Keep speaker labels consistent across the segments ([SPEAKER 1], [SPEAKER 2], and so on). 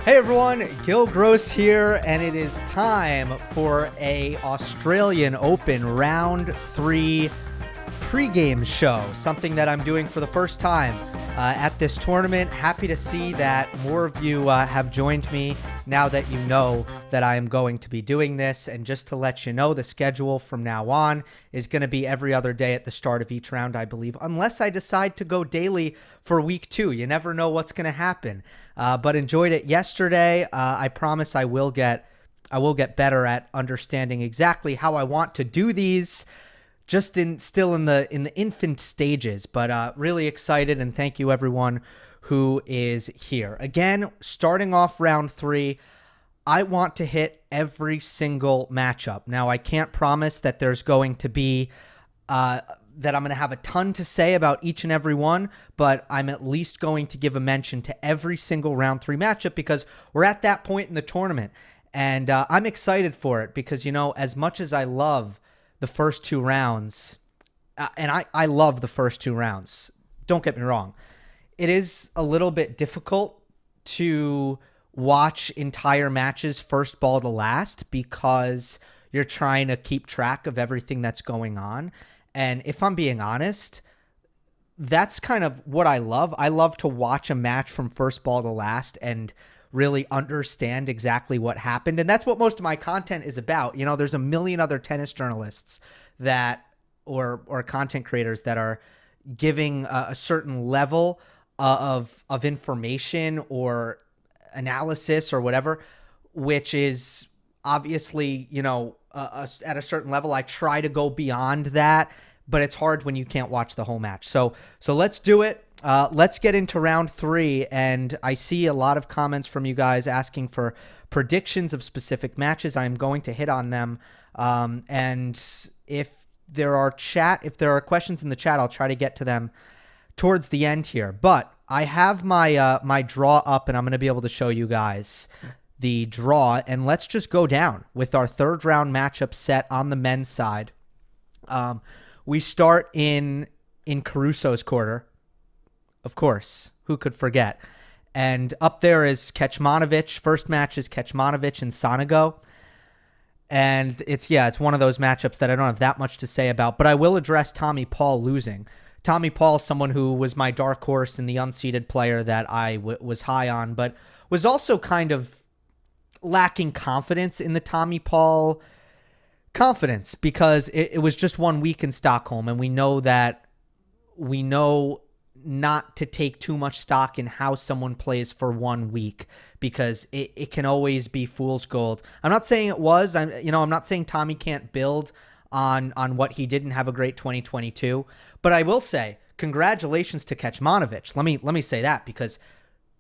[SPEAKER 1] Hey everyone, Gill Gross here, and it is time for a Australian Open Round 3 pregame show, something that I'm doing for the first time at this tournament. Happy to see that more of you have joined me now that you know that I am going to be doing this. And just to let you know, the schedule from now on is going to be every other day at the start of each round, I believe, unless I decide to go daily for week 2. You never know what's going to happen. But enjoyed it yesterday. I promise I will get better at understanding exactly how I want to do these. Still in the infant stages, but really excited, and thank you everyone who is here. Again, starting off round 3, I want to hit every single matchup. Now, I can't promise that there's going to be that I'm going to have a ton to say about each and every one, but I'm at least going to give a mention to every single round 3 matchup because we're at that point in the tournament, and I'm excited for it because, you know, as much as I love the first 2 rounds, and I love the first 2 rounds, don't get me wrong, it is a little bit difficult to watch entire matches first ball to last because you're trying to keep track of everything that's going on. And if I'm being honest, that's kind of what I love. I love to watch a match from first ball to last and really understand exactly what happened. And that's what most of my content is about. You know, there's a million other tennis journalists that, or content creators that are giving a certain level of information or analysis or whatever, which is obviously, you know, at a certain level. I try to go beyond that, but it's hard when you can't watch the whole match. So let's do it. Let's get into round 3, and I see a lot of comments from you guys asking for predictions of specific matches. I'm going to hit on them, and if there are questions in the chat, I'll try to get to them towards the end here. But I have my my draw up, and I'm going to be able to show you guys the draw, and let's just go down with our third round matchup set on the men's side. We start in Caruso's quarter. Of course, who could forget? And up there is Khachanov. First match is Khachanov and Sonego. And it's one of those matchups that I don't have that much to say about, but I will address Tommy Paul losing. Tommy Paul, someone who was my dark horse and the unseeded player that I was high on, but was also kind of lacking confidence in the Tommy Paul confidence because it was just 1 week in Stockholm, and we know not to take too much stock in how someone plays for 1 week because it can always be fool's gold. I'm not saying it was. I'm not saying Tommy can't build on what he didn't have a great 2022, but I will say congratulations to Khachanov. Let me say that because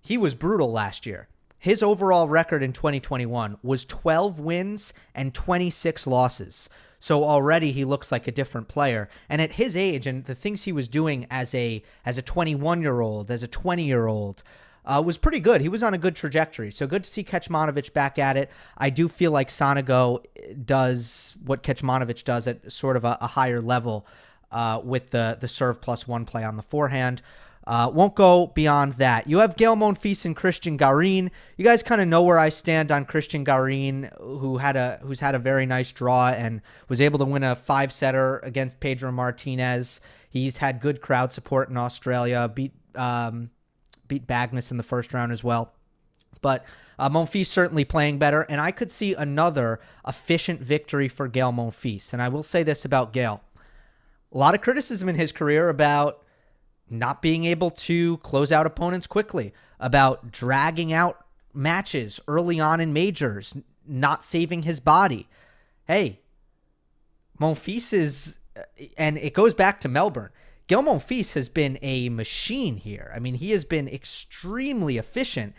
[SPEAKER 1] he was brutal last year. His overall record in 2021 was 12 wins and 26 losses. So already he looks like a different player. And at his age and the things he was doing as a 21-year-old, as a 20-year-old, was pretty good. He was on a good trajectory. So good to see Khachanov back at it. I do feel like Sonego does what Khachanov does at sort of a higher level with the serve +1 play on the forehand. Won't go beyond that. You have Gael Monfils and Cristian Garin. You guys kind of know where I stand on Cristian Garin, who's had a very nice draw and was able to win a 5-setter against Pedro Martinez. He's had good crowd support in Australia. Beat Bagnes in the first round as well. But Monfils certainly playing better, and I could see another efficient victory for Gael Monfils. And I will say this about Gael. A lot of criticism in his career about not being able to close out opponents quickly, about dragging out matches early on in majors, not saving his body. Hey, Monfils is, and it goes back to Melbourne, Gael Monfils has been a machine here. I mean, he has been extremely efficient,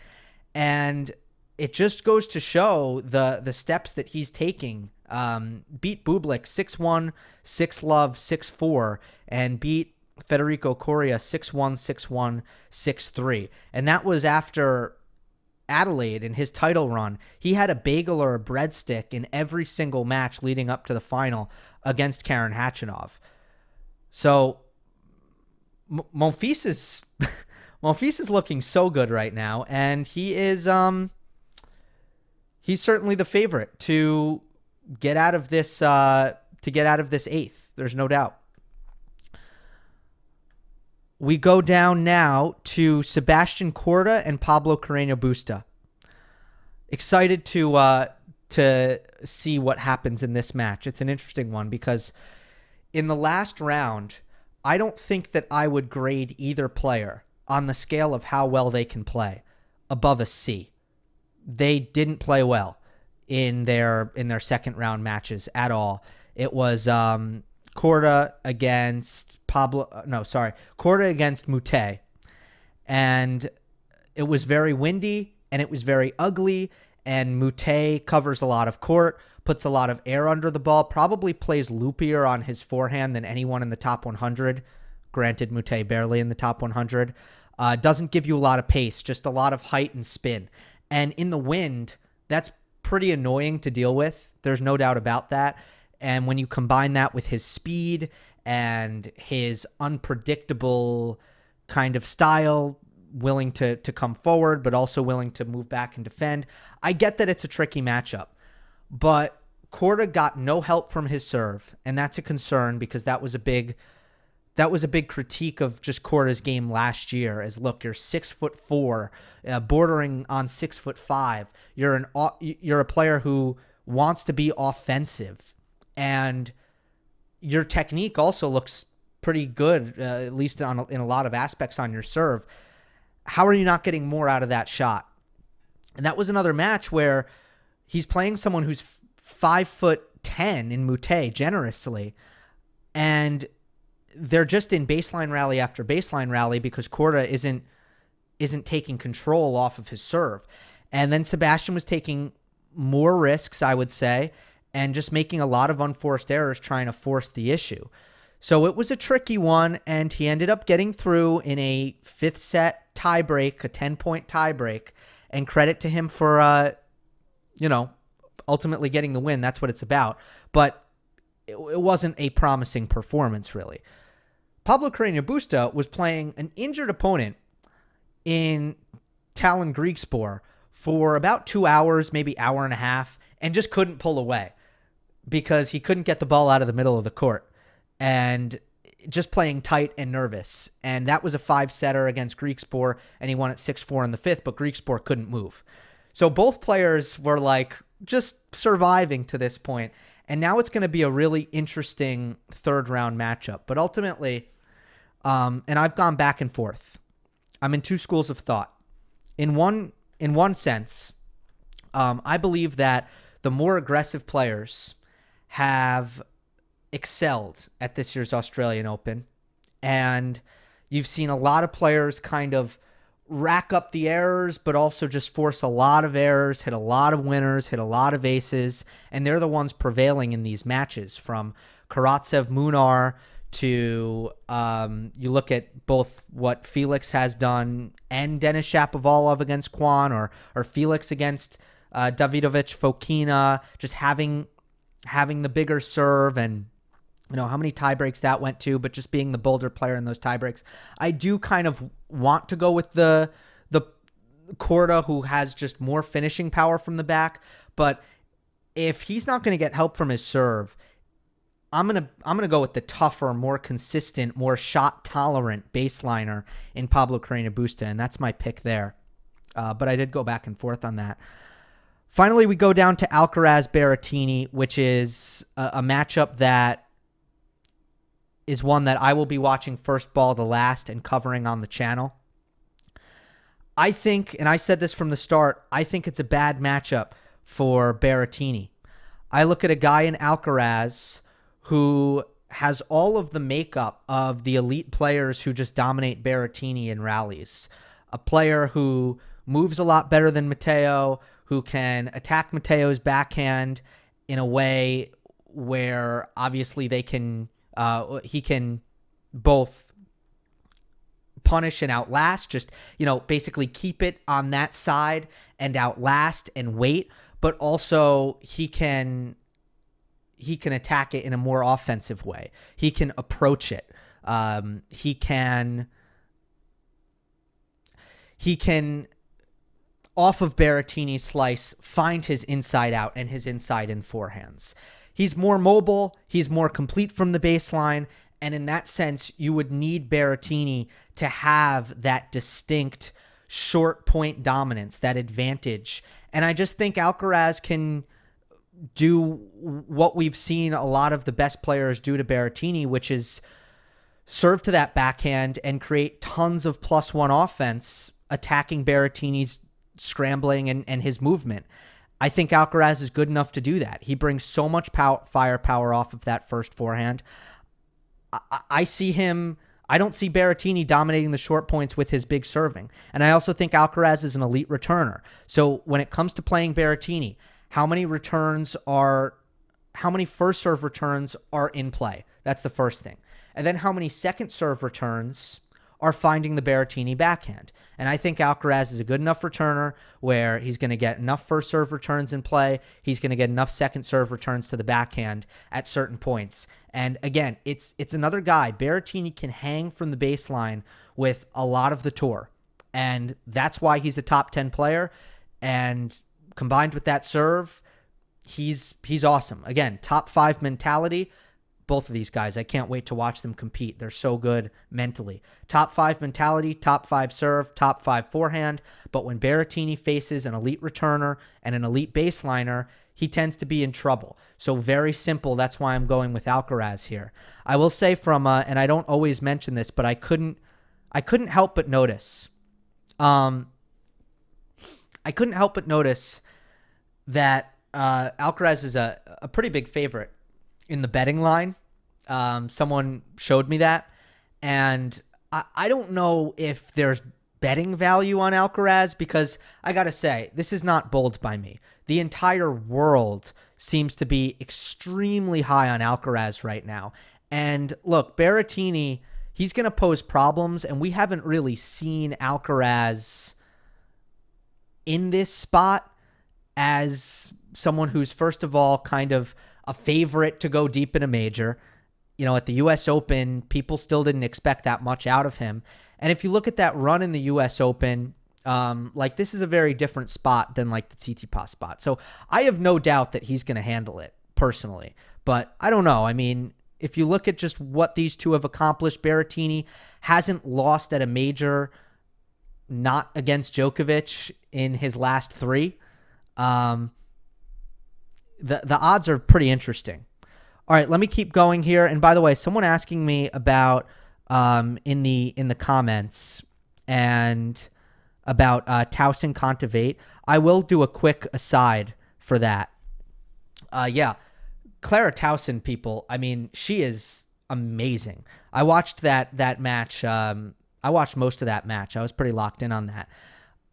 [SPEAKER 1] and it just goes to show the steps that he's taking. Beat Bublik 6-1, 6-love, 6-4, and beat Federico Coria 6-1, 6-1, 6-3. And that was after Adelaide in his title run. He had a bagel or a breadstick in every single match leading up to the final against Khachanov. So Monfils is looking so good right now, and he is he's certainly the favorite to get out of this eighth. There's no doubt. We go down now to Sebastian Quarta and Pablo Carreno Busta. Excited to see what happens in this match. It's an interesting one because in the last round, I don't think that I would grade either player on the scale of how well they can play above a C. They didn't play well in their second round matches at all. It was Quarta against Quarta against Mute, and it was very windy and it was very ugly, and Mute covers a lot of court, puts a lot of air under the ball, probably plays loopier on his forehand than anyone in the top 100. Granted, Mute barely in the top 100. Doesn't give you a lot of pace, just a lot of height and spin. And in the wind, that's pretty annoying to deal with. There's no doubt about that. And when you combine that with his speed and his unpredictable kind of style, willing to come forward, but also willing to move back and defend, I get that it's a tricky matchup. But Quarta got no help from his serve, and that's a concern because that was a big critique of just Quarta's game last year. Is look, you're 6'4", bordering on 6'5". You're a player who wants to be offensive, and your technique also looks pretty good, at least in a lot of aspects on your serve. How are you not getting more out of that shot? And that was another match where he's playing someone who's 5'10" in Mute generously, and they're just in baseline rally after baseline rally because Quarta isn't taking control off of his serve. And then Sebastian was taking more risks, I would say, and just making a lot of unforced errors trying to force the issue. So it was a tricky one, and he ended up getting through in a fifth set tiebreak, a 10-point tiebreak, and credit to him for, ultimately getting the win. That's what it's about. But it wasn't a promising performance, really. Pablo Carreno Busta was playing an injured opponent in Tallinn Griekspoor for about 2 hours, maybe hour and a half, and just couldn't pull away because he couldn't get the ball out of the middle of the court and just playing tight and nervous. And that was a 5-setter against Griekspoor, and he won at 6-4 in the fifth, but Griekspoor couldn't move. So both players were like just surviving to this point. And now it's going to be a really interesting third round matchup. But ultimately, and I've gone back and forth. I'm in two schools of thought. In one sense, I believe that the more aggressive players have excelled at this year's Australian Open. And you've seen a lot of players kind of rack up the errors, but also just force a lot of errors, hit a lot of winners, hit a lot of aces, and they're the ones prevailing in these matches. From Karatsev, Munar to you look at both what Felix has done and Denis Shapovalov against Kwan, or Felix against Davidovich Fokina, just having the bigger serve, and how many tiebreaks that went to, but just being the bolder player in those tiebreaks. I do kind of want to go with the Quarta, who has just more finishing power from the back, but if he's not going to get help from his serve, I'm gonna go with the tougher, more consistent, more shot tolerant baseliner in Pablo Carreno Busta, and that's my pick there. But I did go back and forth on that. Finally, we go down to Alcaraz Baratini, which is a matchup that is one that I will be watching first ball to last and covering on the channel. I think, and I said this from the start, I think it's a bad matchup for Berrettini. I look at a guy in Alcaraz who has all of the makeup of the elite players who just dominate Berrettini in rallies. A player who moves a lot better than Matteo, who can attack Matteo's backhand in a way where obviously he can both punish and outlast, just, basically keep it on that side and outlast and wait, but also he can attack it in a more offensive way. He can approach it. He can off of Berrettini's slice, find his inside out and his inside in forehands. He's more mobile. He's more complete from the baseline. And in that sense, you would need Berrettini to have that distinct short point dominance, that advantage. And I just think Alcaraz can do what we've seen a lot of the best players do to Berrettini, which is serve to that backhand and create tons of +1 offense, attacking Berrettini's scrambling and his movement. I think Alcaraz is good enough to do that. He brings so much firepower off of that first forehand. I see him. I don't see Berrettini dominating the short points with his big serving. And I also think Alcaraz is an elite returner. So when it comes to playing Berrettini, how many first serve returns are in play? That's the first thing. And then how many second serve returns are finding the Berrettini backhand? And I think Alcaraz is a good enough returner where he's going to get enough first serve returns in play. He's going to get enough second serve returns to the backhand at certain points. And again, it's another guy. Berrettini can hang from the baseline with a lot of the tour. And that's why he's a top 10 player. And combined with that serve, he's awesome. Again, top 5 mentality. Both of these guys, I can't wait to watch them compete. They're so good mentally. Top 5 mentality, top 5 serve, top 5 forehand. But when Berrettini faces an elite returner and an elite baseliner, he tends to be in trouble. So very simple. That's why I'm going with Alcaraz here. I will say and I don't always mention this, but I couldn't help but notice. I couldn't help but notice that Alcaraz is a pretty big favorite in the betting line. Someone showed me that, and I don't know if there's betting value on Alcaraz, because I gotta say, this is not bold by me. The entire world seems to be extremely high on Alcaraz right now. And look, Berrettini, he's gonna pose problems, and we haven't really seen Alcaraz in this spot as someone who's, first of all, kind of a favorite to go deep in a major. You know, at the U.S. Open, people still didn't expect that much out of him. And if you look at that run in the U.S. Open, this is a very different spot than like the Tsitsipas spot. So I have no doubt that he's going to handle it personally. But I don't know. I mean, if you look at just what these two have accomplished, Berrettini hasn't lost at a major, not against Djokovic, in his last 3. The odds are pretty interesting. All right, let me keep going here. And by the way, someone asking me about in the comments and about Towson Contavate. I will do a quick aside for that. Yeah, Clara Towson, people. I mean, she is amazing. I watched that match. I watched most of that match. I was pretty locked in on that.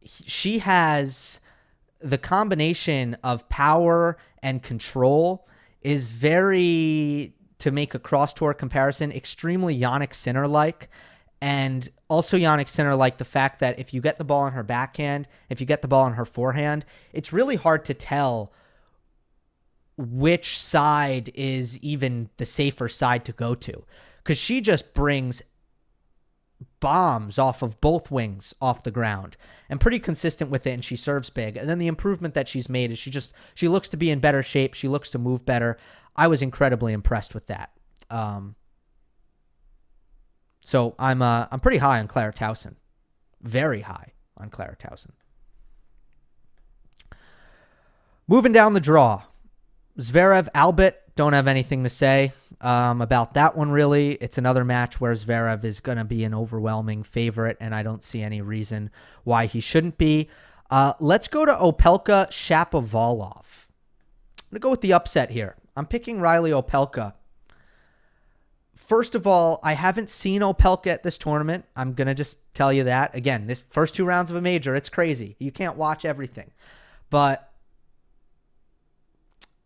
[SPEAKER 1] She has the combination of power and control is very, to make a cross-tour comparison, extremely Jannik Sinner-like. And also Jannik Sinner-like the fact that if you get the ball on her backhand, if you get the ball on her forehand, it's really hard to tell which side is even the safer side to go to. Because she just brings bombs off of both wings off the ground and pretty consistent with it, and she serves big. And then the improvement that she's made is she looks to be in better shape. She looks to move better. I was incredibly impressed with that. So I'm pretty high on Clara Towson. Very high on Clara Towson. Moving down the draw. Zverev, Albert, don't have anything to say about that one, really. It's another match where Zverev is going to be an overwhelming favorite, and I don't see any reason why he shouldn't be. Let's go to Opelka, Shapovalov. I'm going to go with the upset here. I'm picking Riley Opelka. First of all, I haven't seen Opelka at this tournament. I'm going to just tell you that. Again, this first 2 rounds of a major, it's crazy. You can't watch everything. But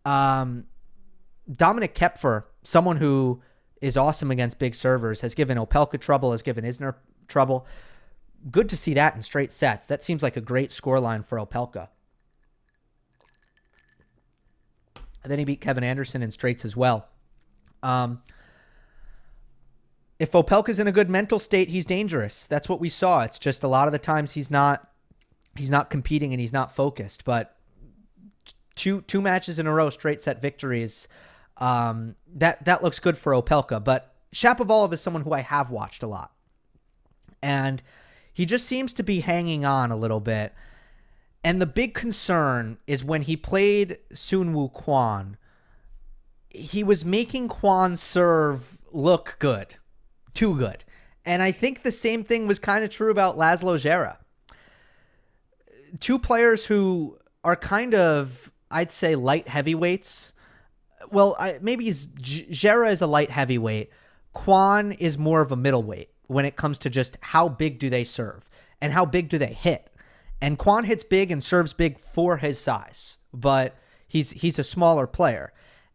[SPEAKER 1] Dominic Koepfer, someone who is awesome against big servers, has given Opelka trouble, has given Isner trouble. Good to see that in straight sets. That seems like a great scoreline for Opelka. And then he beat Kevin Anderson in straights as well. If Opelka's in a good mental state, he's dangerous. That's what we saw. It's just a lot of the times he's not he's not competing and he's not focused. But two matches in a row, straight set victories. That looks good for Opelka. But Shapovalov is someone who I have watched a lot. And he just seems to be hanging on a little bit. And the big concern is when he played Soonwoo Kwon, he was making Kwon's serve look good. Too good. And I think the same thing was kind of true about Laszlo Djere. Two players who are kind of, I'd say, light heavyweights. Well, maybe Djere is a light heavyweight. Kwon is more of a middleweight when it comes to just how big do they serve and how big do they hit. And Kwon hits big and serves big for his size, but he's a smaller player.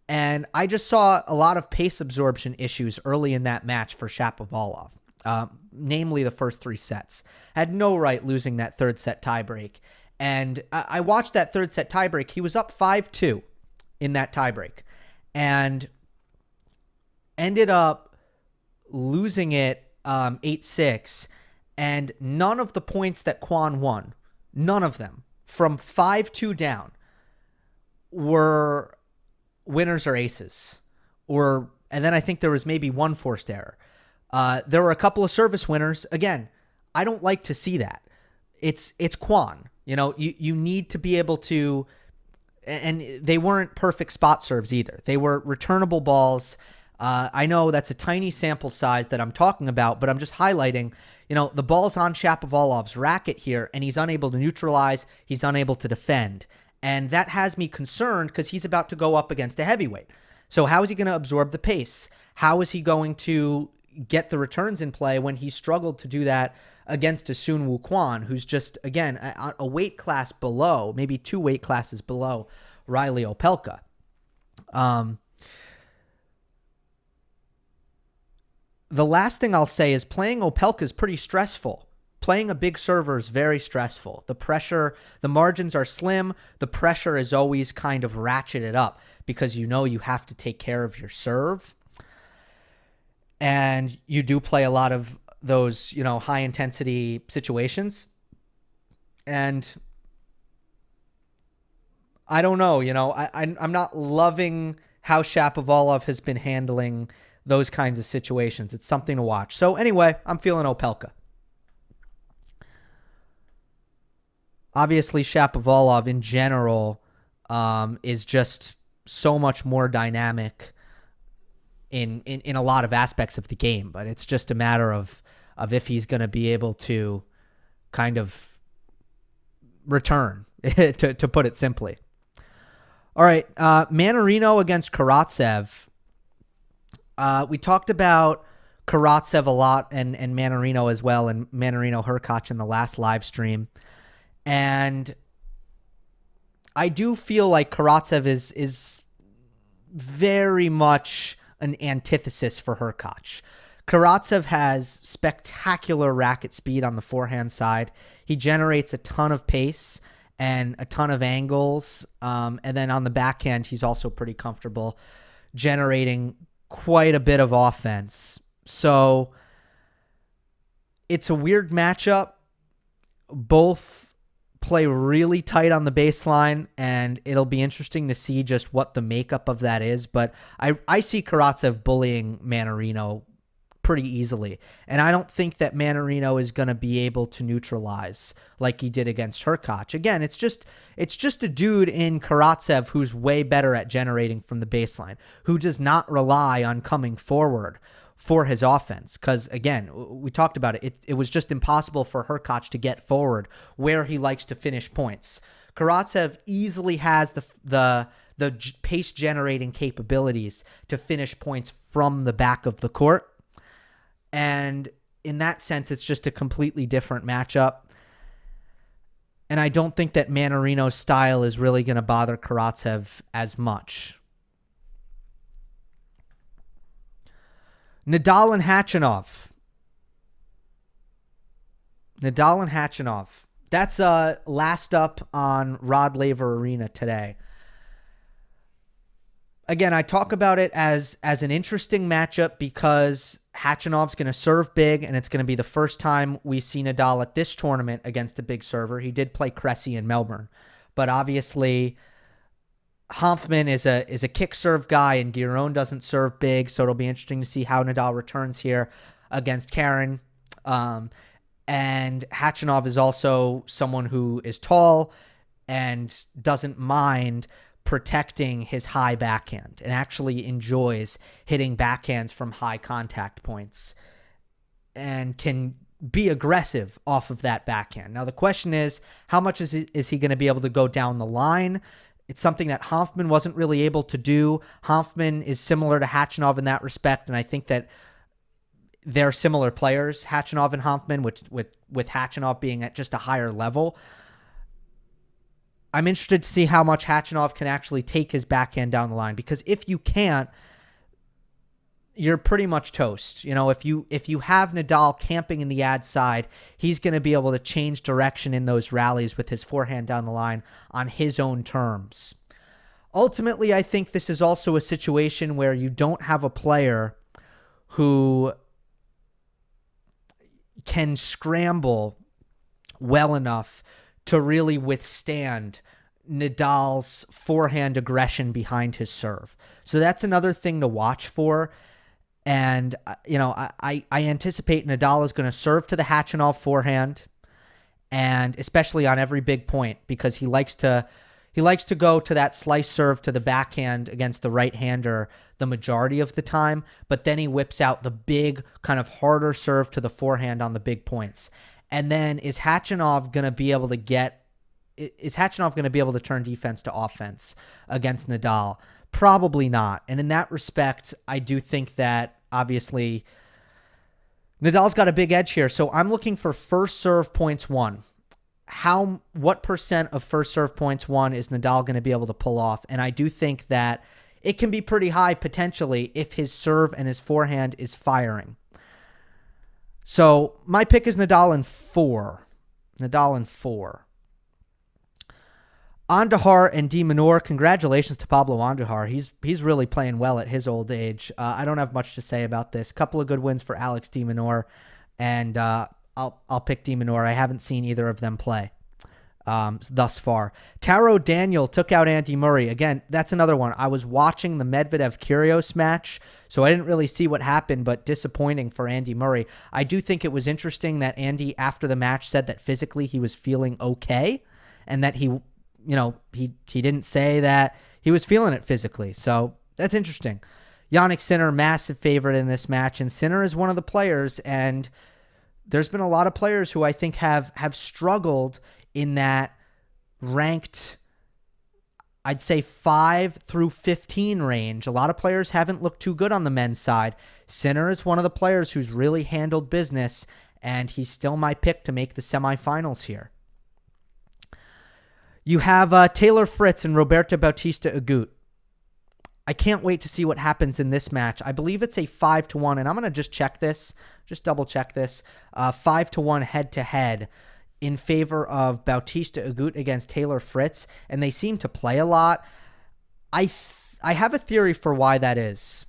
[SPEAKER 1] And I just saw a lot of pace absorption issues early in that match for Shapovalov, namely the first 3 sets. Had no right losing that third set tiebreak. And I watched that third set tiebreak. He was up 5-2 in that tiebreak and ended up losing it 8-6. And none of the points that Kwon won, none of them, from 5-2 down, were winners or aces. And then I think there was maybe one forced error. There were a couple of service winners. Again, I don't like to see that. It's Kwon. You know, you need to be able to, and they weren't perfect spot serves either. They were returnable balls. I know that's a tiny sample size that I'm talking about, but I'm just highlighting, you know, the ball's on Shapovalov's racket here, and he's unable to neutralize. He's unable to defend. And that has me concerned because he's about to go up against a heavyweight. So how is he going to absorb the pace? How is he going to get the returns in play when he struggled to do that against a Soonwoo Kwon, who's just, again, a weight class below, maybe 2 weight classes below Riley Opelka? The last thing I'll say is playing Opelka is pretty stressful. Playing a big server is very stressful. The pressure, the margins are slim. The pressure is always kind of ratcheted up because you know you have to take care of your serve. And you do play a lot of those, you know, high intensity situations. And I don't know, you know, I'm not loving how Shapovalov has been handling those kinds of situations. It's something to watch. So anyway, I'm feeling Opelka. Obviously, Shapovalov in general is just so much more dynamic in a lot of aspects of the game, but it's just a matter of if he's going to be able to kind of return, to put it simply. All right, Mannarino against Karatsev. We talked about Karatsev a lot and Mannarino as well, and Mannarino Hurkacz in the last live stream. And I do feel like Karatsev is very much an antithesis for Hurkacz. Karatsev has spectacular racket speed on the forehand side. He generates a ton of pace and a ton of angles. And then on the backhand, he's also pretty comfortable generating quite a bit of offense. So it's a weird matchup. Both play really tight on the baseline, and it'll be interesting to see just what the makeup of that is. But I see Karatsev bullying Mannarino pretty easily, and I don't think that Mannarino is going to be able to neutralize like he did against Hurkacz. Again, it's just a dude in Karatsev who's way better at generating from the baseline, who does not rely on coming forward for his offense. Because, again, we talked about it. It was just impossible for Hurkacz to get forward where he likes to finish points. Karatsev easily has the pace-generating capabilities to finish points from the back of the court. And in that sense, it's just a completely different matchup. And I don't think that Mannarino's style is really going to bother Karatsev as much. Nadal and Khachanov. That's last up on Rod Laver Arena today. Again, I talk about it as an interesting matchup because Khachanov's going to serve big, and it's going to be the first time we see Nadal at this tournament against a big server. He did play Cressie in Melbourne, but obviously Hanfmann is a kick serve guy, and Giron doesn't serve big, so it'll be interesting to see how Nadal returns here against Karen. And Khachanov is also someone who is tall and doesn't mind protecting his high backhand and actually enjoys hitting backhands from high contact points and can be aggressive off of that backhand. Now, the question is, how much is he going to be able to go down the line? It's something that Hanfmann wasn't really able to do. Hanfmann is similar to Khachanov in that respect, and I think that they're similar players, Khachanov and Hanfmann, with Khachanov being at just a higher level. I'm interested to see how much Khachanov can actually take his backhand down the line, because if you can't, you're pretty much toast. You know, if you have Nadal camping in the ad side, he's going to be able to change direction in those rallies with his forehand down the line on his own terms. Ultimately, I think this is also a situation where you don't have a player who can scramble well enough to really withstand Nadal's forehand aggression behind his serve. So that's another thing to watch for. And, you know, I anticipate Nadal is going to serve to the Khachanov forehand, and especially on every big point, because he likes to go to that slice serve to the backhand against the right-hander the majority of the time, but then he whips out the big, kind of harder serve to the forehand on the big points. And then is Khachanov going to be able to turn defense to offense against Nadal? Probably not. And in that respect, I do think that obviously Nadal's got a big edge here. So I'm looking for first serve points won. What percent of first serve points won is Nadal going to be able to pull off? And I do think that it can be pretty high potentially if his serve and his forehand is firing. So my pick is Nadal in 4. Nadal in 4. Andujar and De Minaur, congratulations to Pablo Andujar. He's really playing well at his old age. I don't have much to say about this. Couple of good wins for Alex De Minaur, and I'll pick De Minaur. I haven't seen either of them play thus far. Taro Daniel took out Andy Murray. Again, that's another one. I was watching the Medvedev-Kyrgios match, so I didn't really see what happened, but disappointing for Andy Murray. I do think it was interesting that Andy, after the match, said that physically he was feeling okay, and that he didn't say that he was feeling it physically. So that's interesting. Jannik Sinner, massive favorite in this match, and Sinner is one of the players, and there's been a lot of players who I think have struggled in that ranked, I'd say 5 through 15 range. A lot of players haven't looked too good on the men's side. Sinner is one of the players who's really handled business, and he's still my pick to make the semifinals here. You have Taylor Fritz and Roberto Bautista Agut. I can't wait to see what happens in this match. I believe it's a 5-1, and I'm going to just check this, just double check this. 5-1 head-to-head in favor of Bautista Agut against Taylor Fritz, and they seem to play a lot. I have a theory for why that is.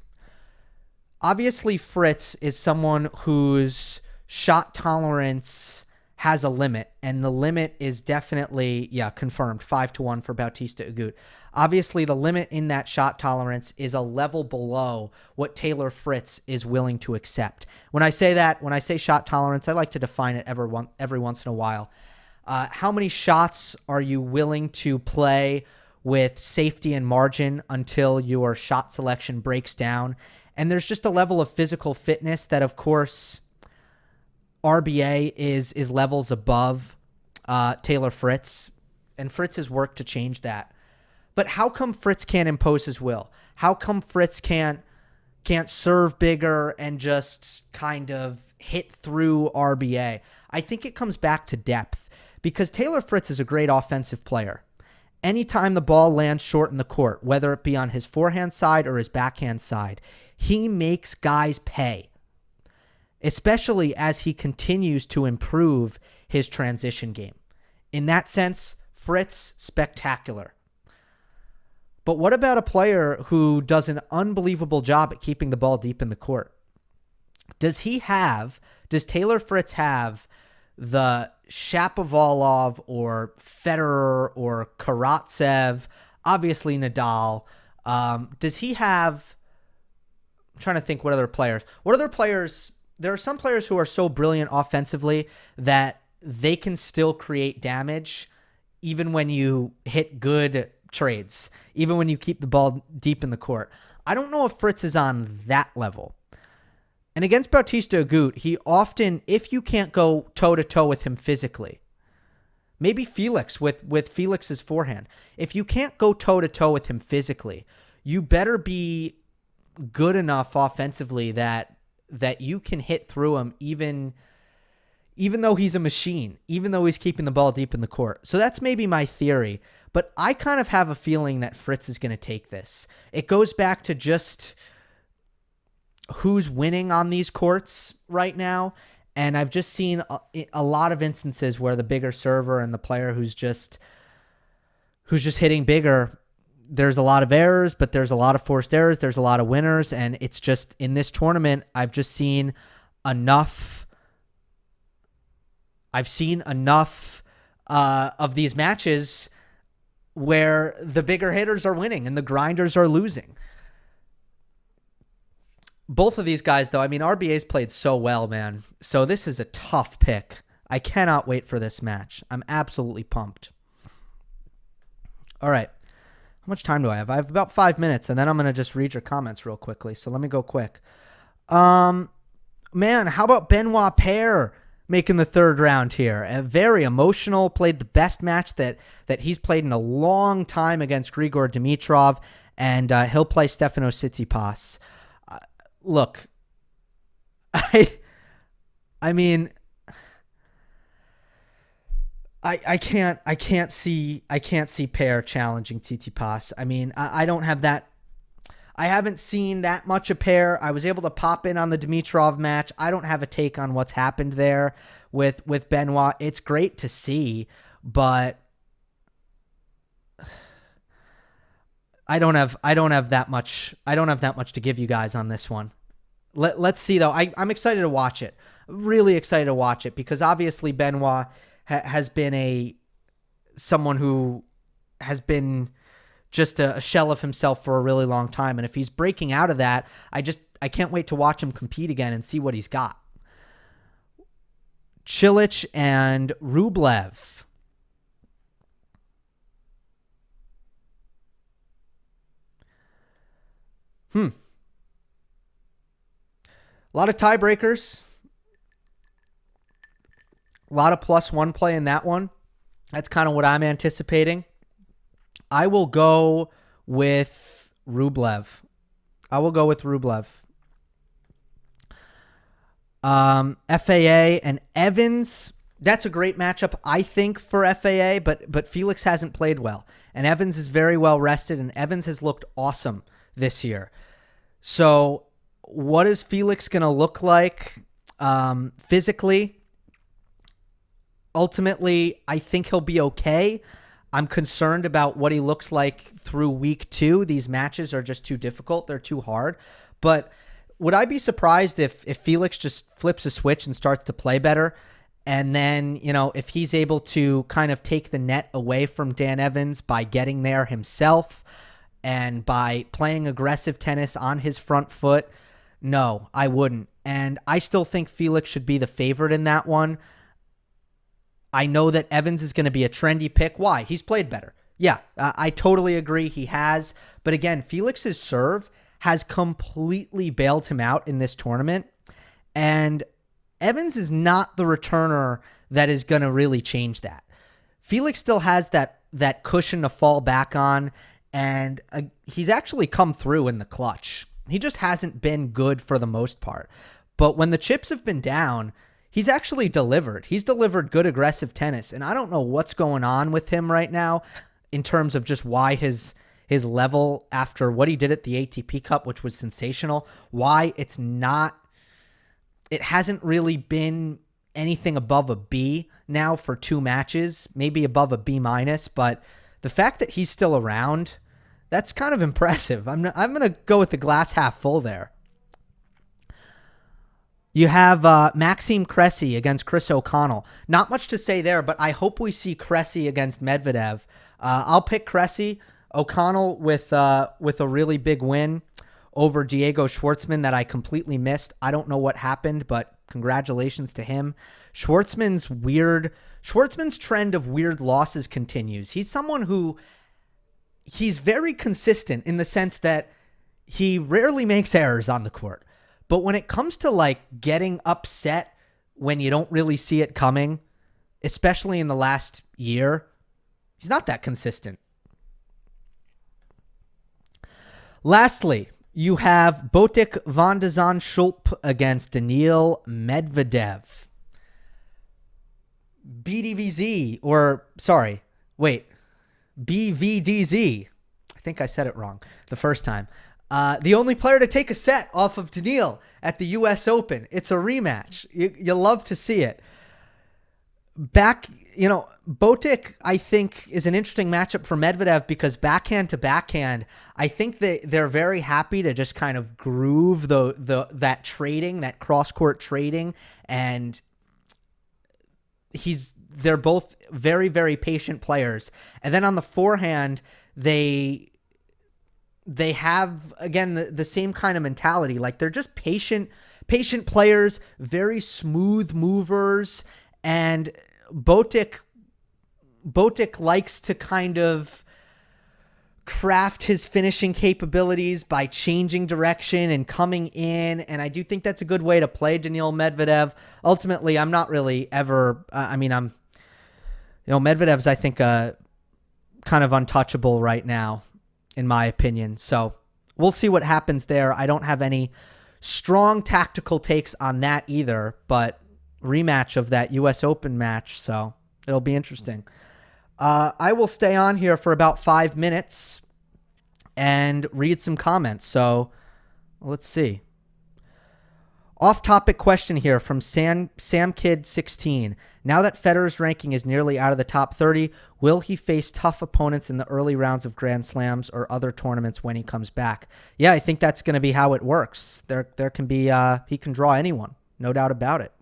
[SPEAKER 1] Obviously, Fritz is someone whose shot tolerance has a limit, and the limit is definitely, confirmed, 5-1 for Bautista Agut. Obviously, the limit in that shot tolerance is a level below what Taylor Fritz is willing to accept. When I say shot tolerance, I like to define it every once in a while. How many shots are you willing to play with safety and margin until your shot selection breaks down? And there's just a level of physical fitness that, of course, RBA is levels above Taylor Fritz, and Fritz has worked to change that. But how come Fritz can't impose his will? How come Fritz can't serve bigger and just kind of hit through RBA? I think it comes back to depth, because Taylor Fritz is a great offensive player. Anytime the ball lands short in the court, whether it be on his forehand side or his backhand side, he makes guys pay, especially as he continues to improve his transition game. In that sense, Fritz, spectacular. But what about a player who does an unbelievable job at keeping the ball deep in the court? Does Taylor Fritz have the Shapovalov or Federer or Karatsev, obviously Nadal? Does he have, I'm trying to think what other players, there are some players who are so brilliant offensively that they can still create damage even when you hit good trades, even when you keep the ball deep in the court. I don't know if Fritz is on that level. And against Bautista Agut, he often, if you can't go toe-to-toe with him physically, maybe Felix with Felix's forehand, if you can't go toe-to-toe with him physically, you better be good enough offensively that you can hit through him even though he's a machine, even though he's keeping the ball deep in the court. So that's maybe my theory. But I kind of have a feeling that Fritz is going to take this. It goes back to just who's winning on these courts right now. And I've just seen a lot of instances where the bigger server and the player who's just hitting bigger, there's a lot of errors, but there's a lot of forced errors. There's a lot of winners. And it's just in this tournament, I've seen enough of these matches where the bigger hitters are winning and the grinders are losing. Both of these guys, though, I mean, RBA's played so well, man. So this is a tough pick. I cannot wait for this match. I'm absolutely pumped. All right. How much time do I have? I have about 5 minutes, and then I'm going to just read your comments real quickly. So let me go quick. Man, how about Benoit Paire making the third round here? Very emotional. Played the best match that he's played in a long time against Grigor Dimitrov, and he'll play Stefano Tsitsipas. Look, I mean, I can't see Paire challenging Tsitsipas. I mean, I don't have that. I haven't seen that much of Paire. I was able to pop in on the Dimitrov match. I don't have a take on what's happened there with Benoit. It's great to see, but I don't have that much to give you guys on this one. Let's see though. I'm excited to watch it. Really excited to watch it because obviously Benoit has been someone who has been just a shell of himself for a really long time. And if he's breaking out of that, I can't wait to watch him compete again and see what he's got. Cilic and Rublev. A lot of tiebreakers. A lot of +1 play in that one. That's kind of what I'm anticipating. I will go with Rublev. FAA and Evans. That's a great matchup, I think, for FAA, but Felix hasn't played well. And Evans is very well rested, and Evans has looked awesome this year. So what is Felix going to look like physically? Ultimately, I think he'll be okay. I'm concerned about what he looks like through week 2. These matches are just too difficult. They're too hard. But would I be surprised if Felix just flips a switch and starts to play better? And then, if he's able to kind of take the net away from Dan Evans by getting there himself and by playing aggressive tennis on his front foot? No, I wouldn't. And I still think Felix should be the favorite in that one. I know that Evans is going to be a trendy pick. Why? He's played better. Yeah, I totally agree. He has. But again, Felix's serve has completely bailed him out in this tournament. And Evans is not the returner that is going to really change that. Felix still has that cushion to fall back on. And he's actually come through in the clutch. He just hasn't been good for the most part. But when the chips have been down, he's actually delivered. He's delivered good aggressive tennis. And I don't know what's going on with him right now in terms of just why his level after what he did at the ATP Cup, which was sensational, why it hasn't really been anything above a B now for 2 matches, maybe above a B-. But the fact that he's still around, that's kind of impressive. I'm going to go with the glass half full there. You have Maxime Cressie against Chris O'Connell. Not much to say there, but I hope we see Cressie against Medvedev. I'll pick Cressie. O'Connell with a really big win over Diego Schwartzman that I completely missed. I don't know what happened, but congratulations to him. Schwartzman's trend of weird losses continues. He's someone who he's very consistent in the sense that he rarely makes errors on the court. But when it comes to like getting upset when you don't really see it coming, especially in the last year, he's not that consistent. Lastly, you have Bautic van de Zand Schulte against Daniil Medvedev. BVDZ. I think I said it wrong the first time. The only player to take a set off of Daniil at the U.S. Open. It's a rematch. You love to see it. Bautic, I think, is an interesting matchup for Medvedev because backhand to backhand, I think they're very happy to just kind of groove that trading, that cross-court trading, and they're both very, very patient players. And then on the forehand, they have, again, the same kind of mentality. Like, they're just patient players, very smooth movers, and Bautic likes to kind of craft his finishing capabilities by changing direction and coming in, and I do think that's a good way to play Daniil Medvedev. Ultimately, I'm not really ever... Medvedev's, I think, kind of untouchable right now, in my opinion. So we'll see what happens there. I don't have any strong tactical takes on that either, but rematch of that U.S. Open match, so it'll be interesting. I will stay on here for about 5 minutes and read some comments. So let's see. Off-topic question here from SamKid16. Now that Federer's ranking is nearly out of the top 30, will he face tough opponents in the early rounds of Grand Slams or other tournaments when he comes back? Yeah, I think that's going to be how it works. There can be he can draw anyone, no doubt about it.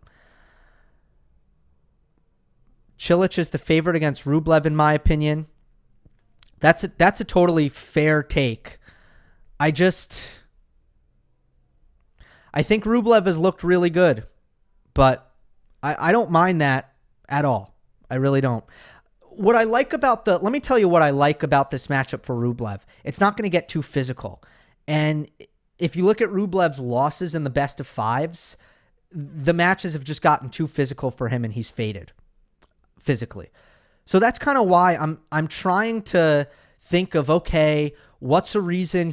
[SPEAKER 1] Cilic is the favorite against Rublev, in my opinion. That's a totally fair take. I think Rublev has looked really good, but I don't mind that at all. I really don't. Let me tell you what I like about this matchup for Rublev. It's not going to get too physical. And if you look at Rublev's losses in the best of fives, the matches have just gotten too physical for him and he's faded physically. So that's kind of why I'm trying to think of, okay, what's a reason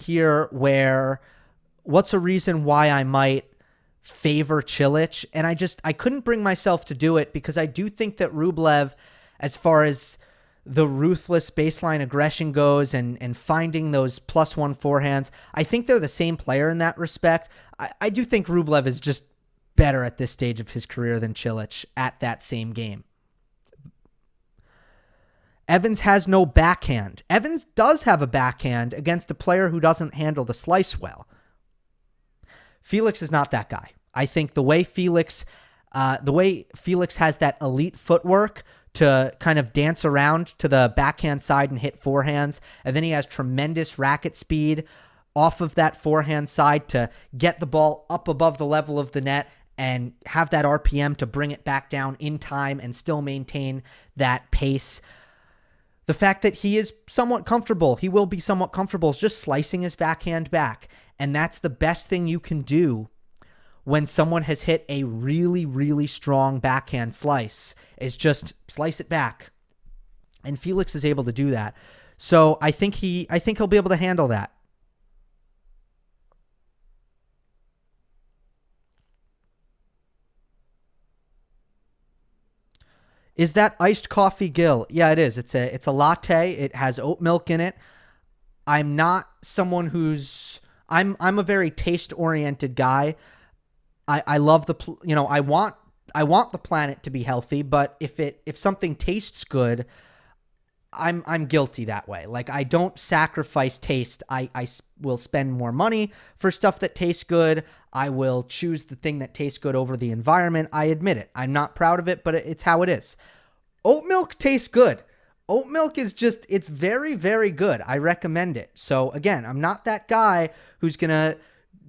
[SPEAKER 1] why I might favor Cilic? And I couldn't bring myself to do it because I do think that Rublev, as far as the ruthless baseline aggression goes and finding those +1 forehands, I think they're the same player in that respect. I do think Rublev is just better at this stage of his career than Cilic at that same game. Evans has no backhand. Evans does have a backhand against a player who doesn't handle the slice well. Felix is not that guy. I think the way Felix has that elite footwork to kind of dance around to the backhand side and hit forehands, and then he has tremendous racket speed off of that forehand side to get the ball up above the level of the net and have that RPM to bring it back down in time and still maintain that pace. The fact that he is somewhat comfortable, he will be somewhat comfortable, is just slicing his backhand back. And that's the best thing you can do when someone has hit a really, really strong backhand slice, is just slice it back. And Felix is able to do that. So I think he'll be able to handle that. Is that iced coffee, Gill? Yeah, it is. It's a latte. It has oat milk in it. I'm not someone who's... I'm a very taste-oriented guy. I love I want the planet to be healthy, but if something tastes good, I'm guilty that way. Like, I don't sacrifice taste. I will spend more money for stuff that tastes good. I will choose the thing that tastes good over the environment. I admit it. I'm not proud of it, but it's how it is. Oat milk tastes good. Oat milk is just, it's very, very good. I recommend it. So again, I'm not that guy who's going to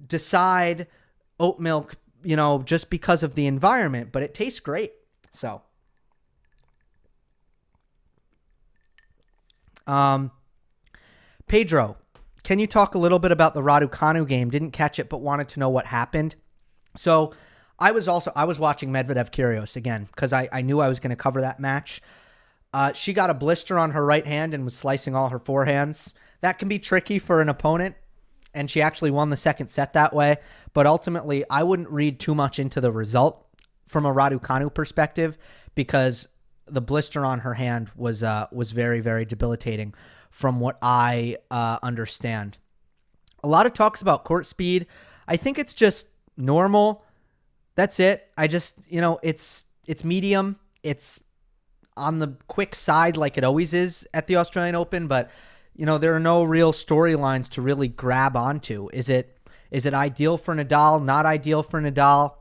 [SPEAKER 1] decide oat milk, just because of the environment, but it tastes great. So, Pedro, can you talk a little bit about the Raducanu game? Didn't catch it, but wanted to know what happened. So I was watching Medvedev Kyrgios again, because I knew I was going to cover that match. She got a blister on her right hand and was slicing all her forehands. That can be tricky for an opponent, and she actually won the second set that way. But ultimately, I wouldn't read too much into the result from a Raducanu perspective, because the blister on her hand was very, very debilitating from what I understand. A lot of talks about court speed. I think it's just normal. That's it. I just, it's medium. It's on the quick side like it always is at the Australian Open, but there are no real storylines to really grab onto. Is it ideal for Nadal? Not ideal for Nadal?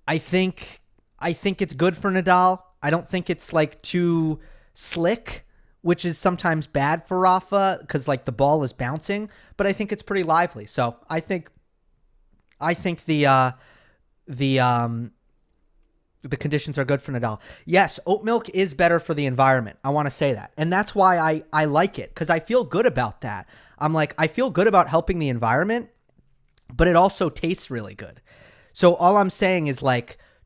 [SPEAKER 1] I think it's good for Nadal. I don't think it's like too slick, which is sometimes bad for Rafa because like the ball is bouncing, but I think it's pretty lively. So I think the conditions are good for Nadal. Yes, oat milk is better for the environment. I want to say that. And that's why I like it, because I feel good about that. I feel good about helping the environment, but it also tastes really good. So all I'm saying is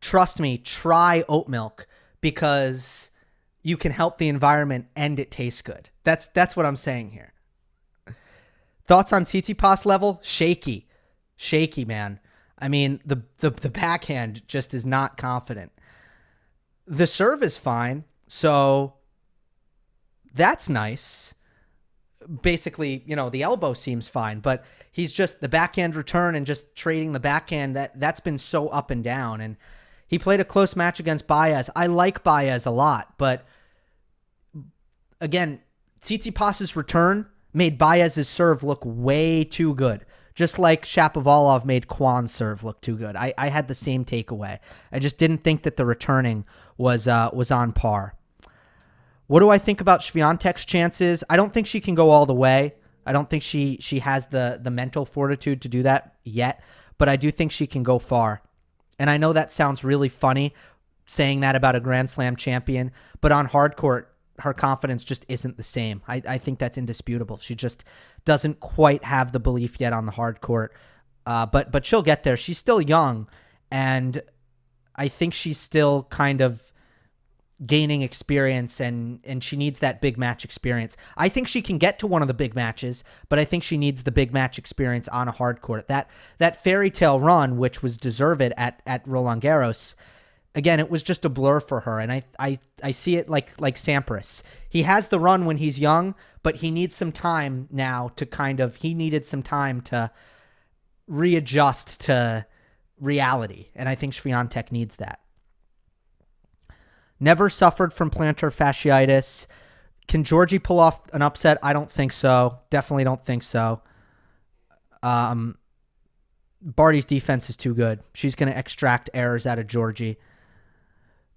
[SPEAKER 1] trust me, try oat milk, because you can help the environment and it tastes good. That's what I'm saying here. Thoughts on Tsitsipas level? Shaky, man. I mean, the backhand just is not confident. The serve is fine, so that's nice. Basically, the elbow seems fine, but he's just the backhand return and just trading the backhand, that's been so up and down. And he played a close match against Baez. I like Baez a lot, but again, Tsitsipas's return made Baez's serve look way too good. Just like Shapovalov made Kwan's serve look too good. I had the same takeaway. I just didn't think that the returning was on par. What do I think about Swiatek's chances? I don't think she can go all the way. I don't think she has the mental fortitude to do that yet, but I do think she can go far. And I know that sounds really funny saying that about a Grand Slam champion, but on hard court, her confidence just isn't the same. I think that's indisputable. She just doesn't quite have the belief yet on the hard court, but she'll get there. She's still young, and I think she's still kind of gaining experience, and she needs that big match experience. I think she can get to one of the big matches, but I think she needs the big match experience on a hard court. That fairy tale run, which was deserved at Roland Garros, again, it was just a blur for her, and I see it like Sampras. He has the run when he's young, but he needs some time now to he needed some time to readjust to reality, and I think Swiatek needs that. Never suffered from plantar fasciitis. Can Georgie pull off an upset? I don't think so. Definitely don't think so. Barty's defense is too good. She's going to extract errors out of Georgie.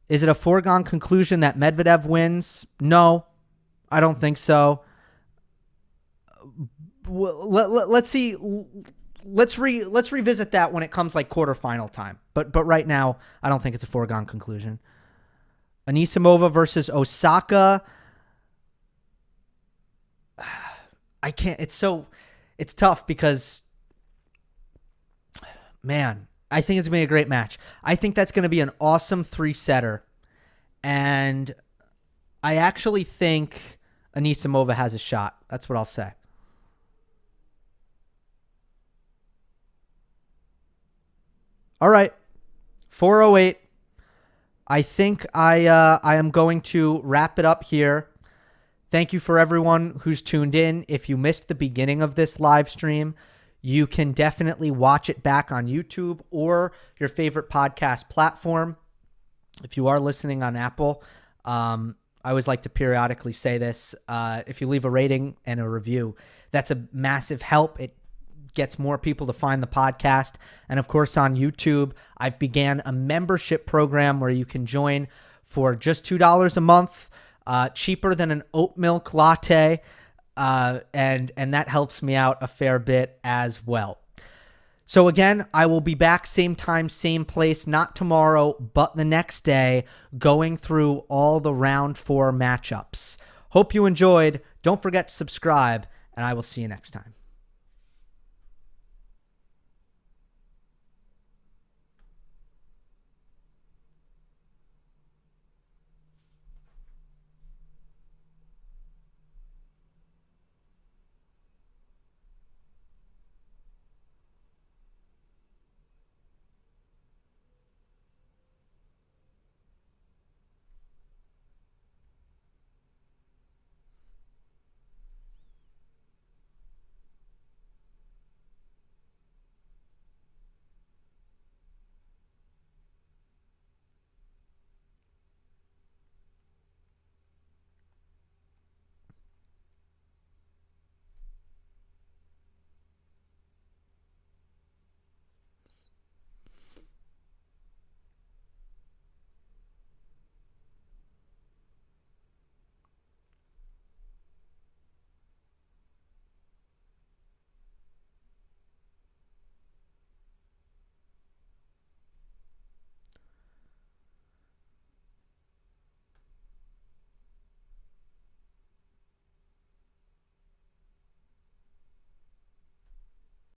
[SPEAKER 1] Is it a foregone conclusion that Medvedev wins? No, I don't think so. Let's see. Let's revisit that when it comes quarterfinal time. But right now, I don't think it's a foregone conclusion. Anisimova versus Osaka. I can't. It's tough because, man, I think it's going to be a great match. I think that's going to be an awesome 3-setter. And I actually think Anisimova has a shot. That's what I'll say. All right. 4:08. I think I am going to wrap it up here. Thank you for everyone who's tuned in. If you missed the beginning of this live stream, you can definitely watch it back on YouTube or your favorite podcast platform. If you are listening on Apple, I I always like to periodically say this. If you leave a rating and a review, that's a massive help. It gets more people to find the podcast. And of course, on YouTube, I've began a membership program where you can join for just $2 a month, cheaper than an oat milk latte. And that helps me out a fair bit as well. So again, I will be back same time, same place, not tomorrow, but the next day, going through all the round 4 matchups. Hope you enjoyed. Don't forget to subscribe, and I will see you next time.